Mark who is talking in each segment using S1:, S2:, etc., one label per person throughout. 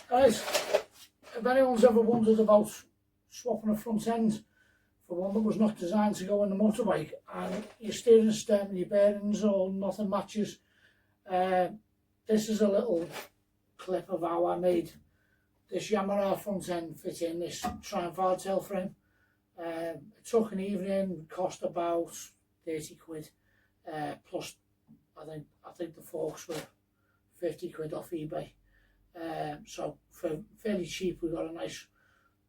S1: Guys, if anyone's ever wondered about swapping a front end for one that was not designed to go in the motorbike, and your steering stem and your bearings or nothing matches, this is a little clip of how I made this Yamaha front end fit in this Triumph hardtail frame. It took an evening, cost about 30 quid, plus I think the forks were 50 quid off eBay. So for fairly cheap we got a nice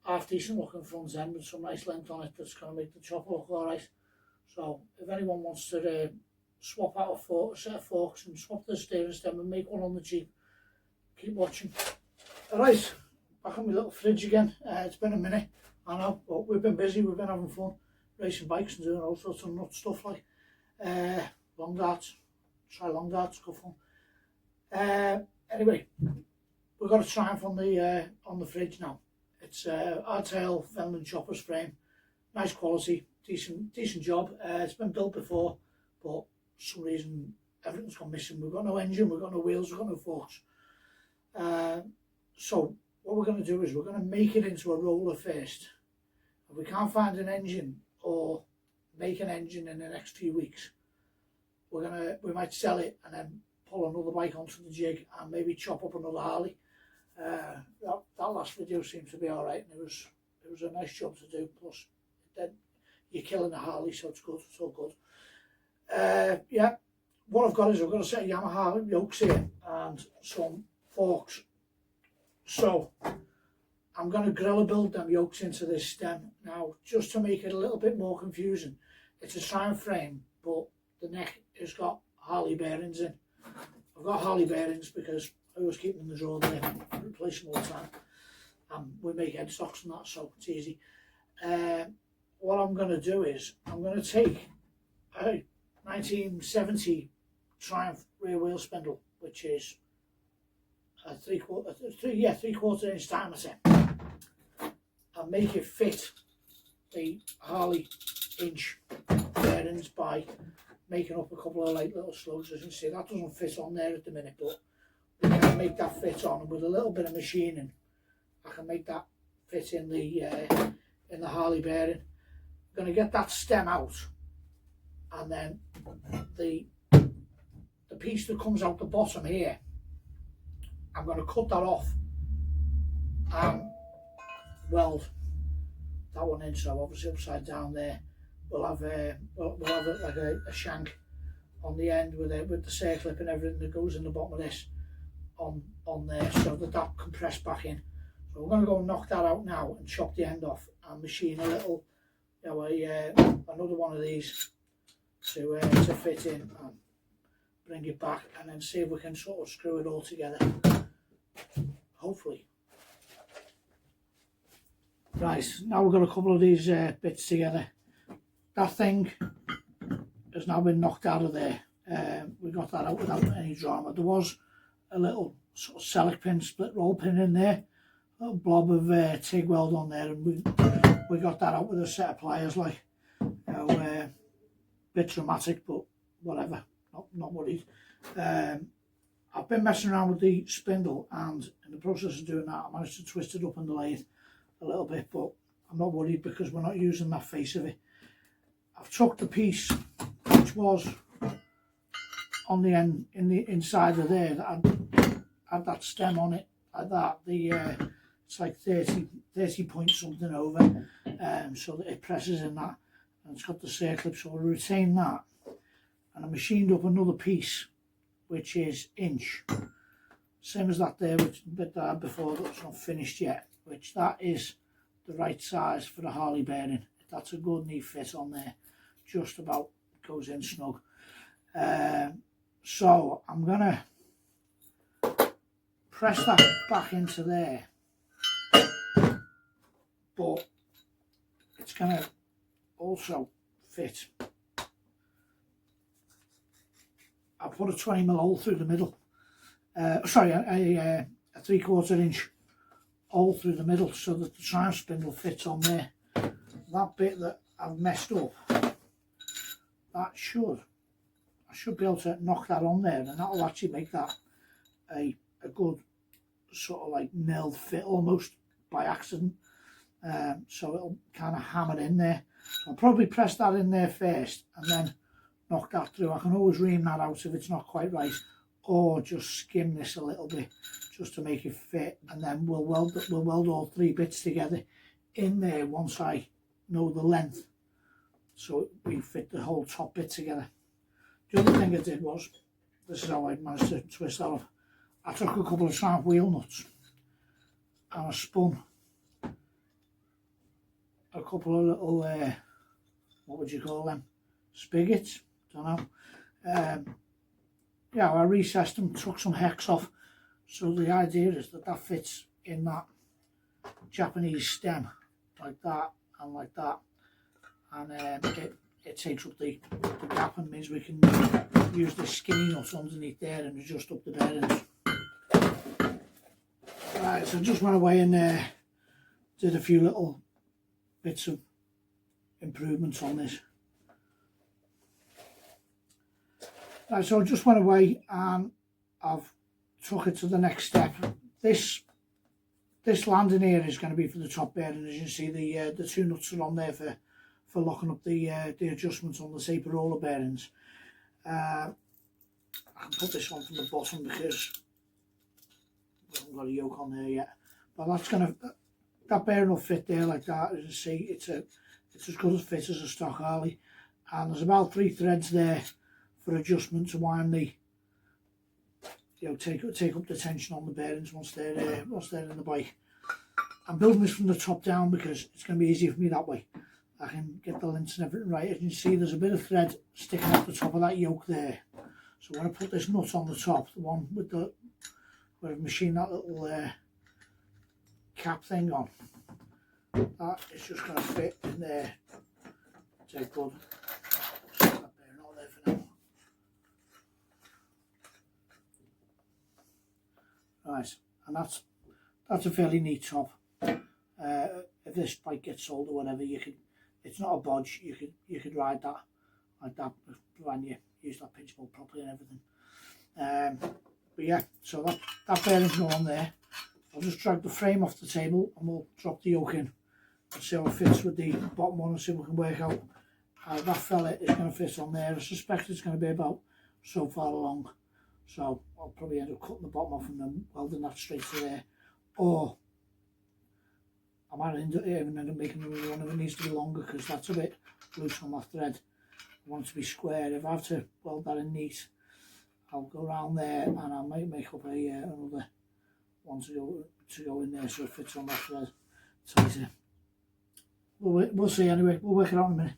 S1: half decent looking front end with some nice length on it that's going to make the chopper look alright. So if anyone wants to swap out a set of forks and swap the steering stem and make one on the cheap, keep watching. Alright, back on my little fridge again. It's been a minute, I know, but we've been busy, we've been having fun racing bikes and doing all sorts of nut stuff like long darts. Try long darts, good fun. Anyway, we've got a Triumph on the fridge now. It's hardtail Fenland choppers frame, nice quality, decent job. It's been built before, but for some reason everything's gone missing. We've got no engine, we've got no wheels, we've got no forks. So what we're going to do is we're going to make it into a roller first. If we can't find an engine or make an engine in the next few weeks, we might sell it and then pull another bike onto the jig and maybe chop up another Harley. That last video seemed to be alright, and it was a nice job to do, plus then you're killing the Harley, so it's good, it's all good. Yeah, what I've got is I've got a set of Yamaha yokes here and some forks. So I'm going to gorilla build them yokes into this stem. Now, just to make it a little bit more confusing, it's a Triumph frame, but the neck has got Harley bearings in. I've got Harley bearings because I always keep them in the drawer there, replace them all the time. We make headstocks and that, so it's easy. What I'm going to do is I'm going to take a 1970 Triumph rear wheel spindle, which is a 3/4 inch diameter, and make it fit the Harley inch bearings by making up a couple of like little slugs. As you can see, that doesn't fit on there at the minute, but we can make that fit on, and with a little bit of machining I can make that fit in the Harley bearing. I'm going to get that stem out, and then the piece that comes out the bottom here, I'm going to cut that off and weld that one in. So obviously upside down there we'll have like a shank on the end with the circlip and everything that goes in the bottom of this on there, so that compressed back in. So we're going to go and knock that out now and chop the end off and machine a little, another one of these to fit in and bring it back, and then see if we can sort of screw it all together, hopefully. Right, now we've got a couple of these bits together. That thing has now been knocked out of there. We got that out without any drama. There was a little sort of select pin, split roll pin in there, a little blob of TIG weld on there, and we got that out with a set of pliers, like, bit dramatic, but whatever, not worried. I've been messing around with the spindle, and in the process of doing that I managed to twist it up in the lathe a little bit, but I'm not worried because we're not using that face of it. I've took the piece which was on the end, in the inside of there, that had that stem on it, like that. It's like 30 point something over, so that it presses in that, and it's got the circlip, so I'll retain that. And I machined up another piece which is inch, same as that there, which bit that I had before that's not finished yet, which that is the right size for the Harley bearing. That's a good neat fit on there, just about goes in snug. So I'm gonna press that back into there, but it's gonna also fit. I put a 20mm hole through the middle, sorry, a 3/4 inch hole through the middle, so that the Triumph spindle fits on there. That bit that I've messed up, that should I should be able to knock that on there, and that'll actually make that a good sort of like nailed fit almost by accident. So it'll kind of hammer in there. So I'll probably press that in there first and then knock that through. I can always ream that out if it's not quite right, or just skim this a little bit just to make it fit, and then we'll weld all 3 bits together in there once I know the length, so we fit the whole top bit together. The other thing I did was, this is how I managed to twist that up. I took a couple of sharp wheel nuts and I spun a couple of little, what would you call them, spigots, don't know. Yeah, I recessed them, took some hex off, so the idea is that that fits in that Japanese stem, like that and like that, and it takes up the gap and means we can use the skinny nut underneath there and adjust up the bearings. Right, so I just went away and did a few little bits of improvements on this. Right, so I just went away and I've took it to the next step. This landing here is going to be for the top bearing. As you can see, the 2 nuts are on there for locking up the adjustments on the taper roller bearings. I can put this one from the bottom because we haven't got a yoke on there yet. But that bearing will fit there like that. As you see, it's as good a fit as a stock Harley, and there's about 3 threads there for adjustment to wind the, take up the tension on the bearings once they're in the bike. I'm building this from the top down because it's going to be easier for me that way. I can get the lengths and everything right. As you can see, there's a bit of thread sticking off the top of that yoke there. So when I put this nut on the top, the one with the where I've machined that little cap thing on, that is just going to fit in there. Take good. That bearing out there for now. Right, and that's a fairly neat top. If this bike gets sold or whatever, it's not a bodge. You could ride that like that, providing you use that pinch bolt properly and everything. But yeah, so that bearing's going on there. I'll just drag the frame off the table and we'll drop the yoke in and see how it fits with the bottom one and see if we can work out how that fella is going to fit on there. I suspect it's going to be about so far along, so I'll probably end up cutting the bottom off and then welding that straight to there, or I might even end up making another one if it needs to be longer because that's a bit loose on that thread. I want it to be square. If I have to weld that in neat, I'll go around there and I might make up another one to go in there so it fits on that thread tighter. We'll see anyway. We'll work it out in a minute.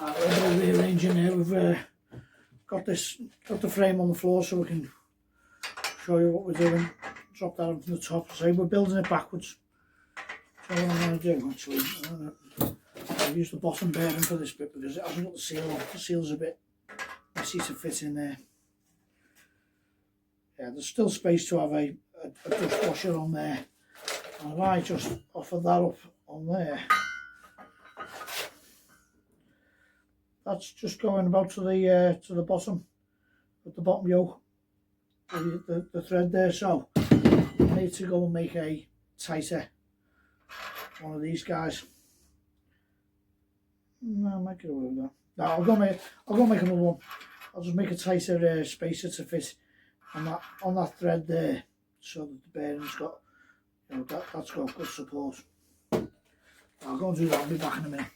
S1: We're rearranging here. We've got the frame on the floor so we can show you what we're doing. Drop that onto the top. So we're building it backwards. So what I'm going to do actually, I'll use the bottom bearing for this bit because it hasn't got the seal on. The seal's a bit messy to fit in there. Yeah, there's still space to have a dust washer on there. And if I just offer that up on there, that's just going about to the bottom with the bottom yoke, the thread there. So I need to go and make a tighter one of these guys. No, I might get away with that. No, I'll go make another one. I'll just make a tighter spacer to fit on that thread there, so that the bearing's got, that's got good support. I'll go and do that. I'll be back in a minute.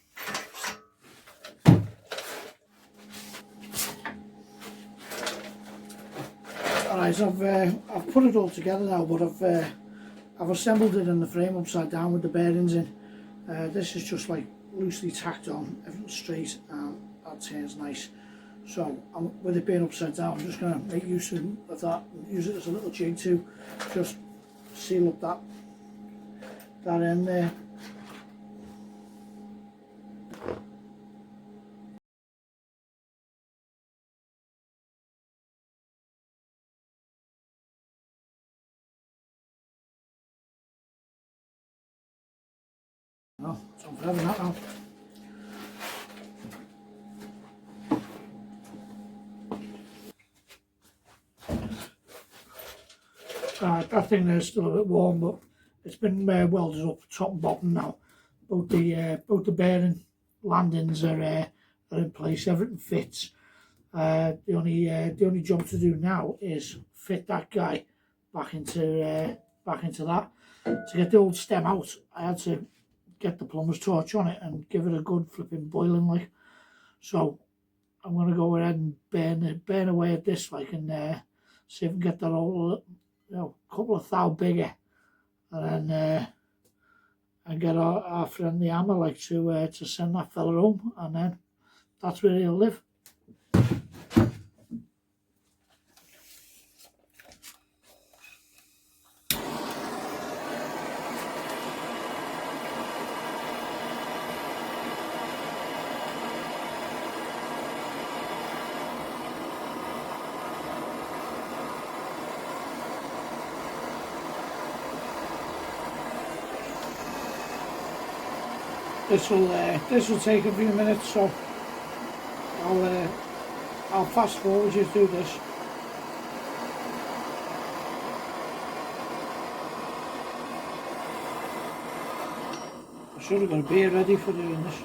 S1: Alright, so I've put it all together now, but I've assembled it in the frame upside down with the bearings in. This is just like loosely tacked on, everything straight, and that turns nice. So with it being upside down, I'm just going to make use of that, use it as a little jig to just seal up that end there. Oh, it's on forever that now. That thing there's still a bit warm, but it's been welded up top and bottom now. Both the bearing landings are in place. Everything fits. The only job to do now is fit that guy back into that. To get the old stem out, I had to get the plumber's torch on it and give it a good flipping boiling like. So I'm gonna go ahead and burn away at this like, and see if I can get that all, a couple of thou bigger, and then and get our friend the hammer like to send that fella home, and then that's where he'll live. This will take a few minutes, so I'll fast forward you through this. I should have got a beer ready for doing this.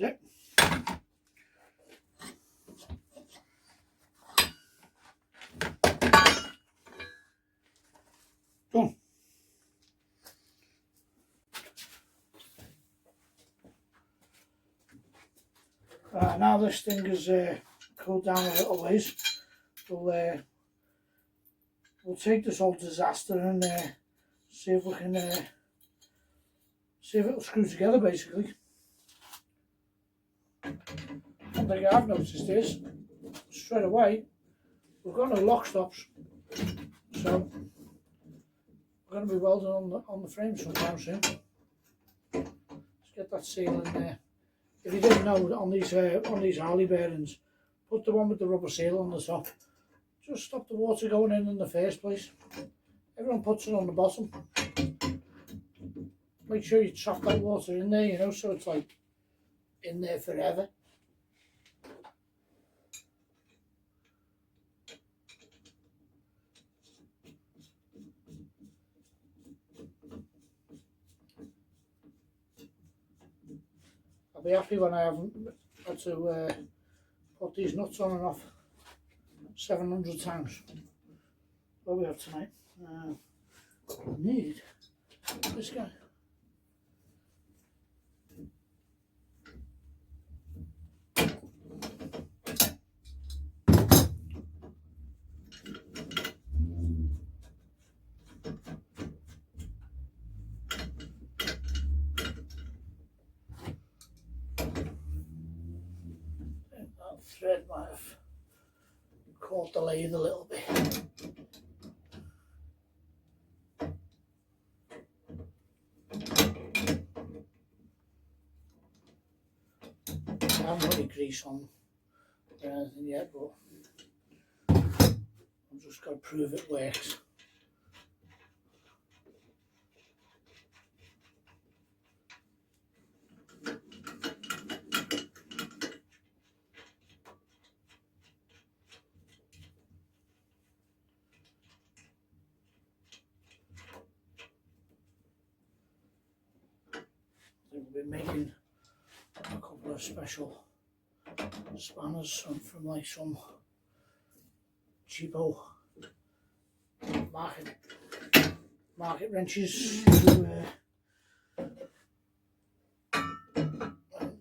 S1: That's it. Done. Now this thing is cooled down a little ways, we'll take this old disaster and see if we can see if it'll screw together basically. One thing I've noticed is straight away we've got no lock stops, so we're going to be welding on the frame sometime soon. Let's get that seal in there. If you didn't know, on these Harley bearings, put the one with the rubber seal on the top. Just stop the water going in the first place. Everyone puts it on the bottom. Make sure you trap that water in there, you know, so it's like in there forever. I'll be happy when I haven't had to put these nuts on and off 700 times. What do we have tonight? I need this guy. Thread might have caught the lathe a little bit. I haven't got any grease on or anything yet, but I've just got to prove it works. We'll be making a couple of special spanners from like some cheapo market wrenches to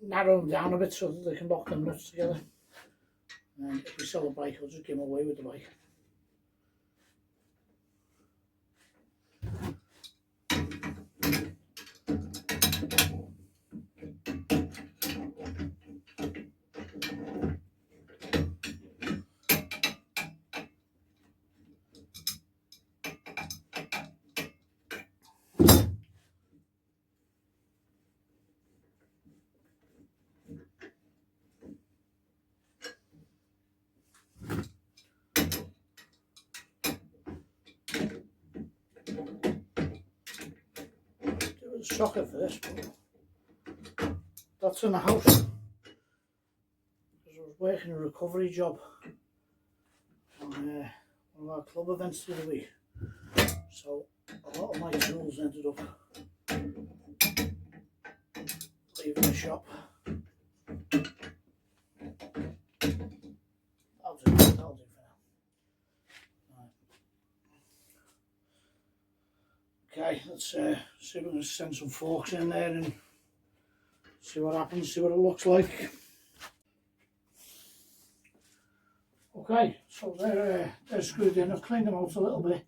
S1: narrow them down a bit so that they can lock them nuts together. And if we sell a bike, I'll just give them away with the bike. Do the socket first, but that's in the house. Because I was working a recovery job on one of our club events the other week, so a lot of my tools ended up leaving the shop. That'll do for now. Right. Okay, let's see if we can send some forks in there and see what happens, see what it looks like. Okay, so they're screwed in. I've cleaned them out a little bit.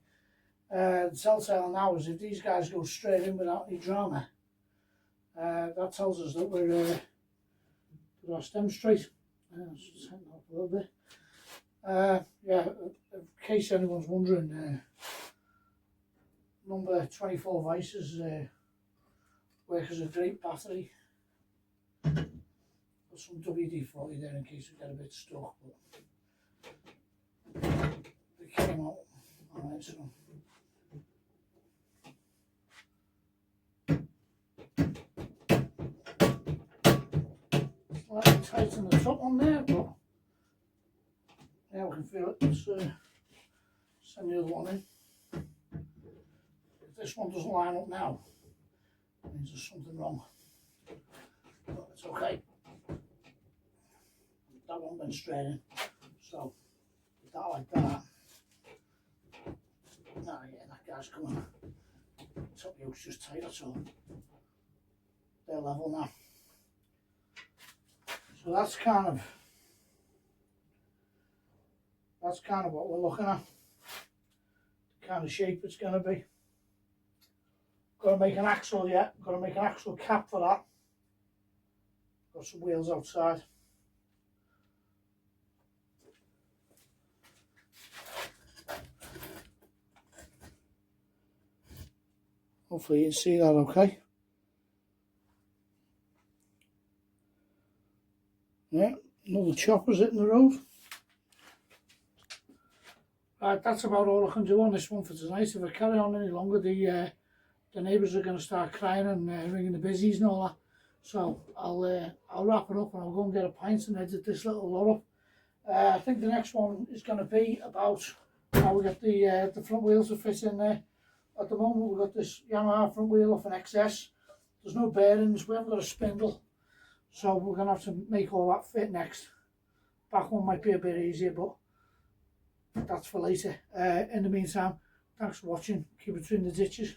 S1: The telltale now is if these guys go straight in without any drama, that tells us that we're our stem straight. Let's just tighten up a little bit. Yeah, in case anyone's wondering, number 24 vices work as a great battery. Got some WD-40 there in case we get a bit stuck, but they came out alright. So slightly tighten the top on there, but yeah, we can feel it. Let's send the other one in. If this one doesn't line up now, it means there's something wrong. But it's okay. That one went straight in. So that like that. Now yeah, that guy's coming. Top yoke's just tight, that's all. They're level now. So that's kind of what we're looking at. The kind of shape it's going to be. Got to make an axle yet. Got to make an axle cap for that. Got some wheels outside. Hopefully you can see that okay. Yeah, another chopper's hitting the road. Right, that's about all I can do on this one for tonight. If I carry on any longer, the neighbours are going to start crying and ringing the busies and all that. So I'll wrap it up and I'll go and get a pint and edit this little lot up. I think the next one is going to be about how we get the front wheels to fit in there. At the moment we've got this Yamaha front wheel off an XS. There's no bearings, we haven't got a spindle. So we're going to have to make all that fit next. Back one might be a bit easier, but that's for later. In the meantime, thanks for watching. Keep it between the ditches.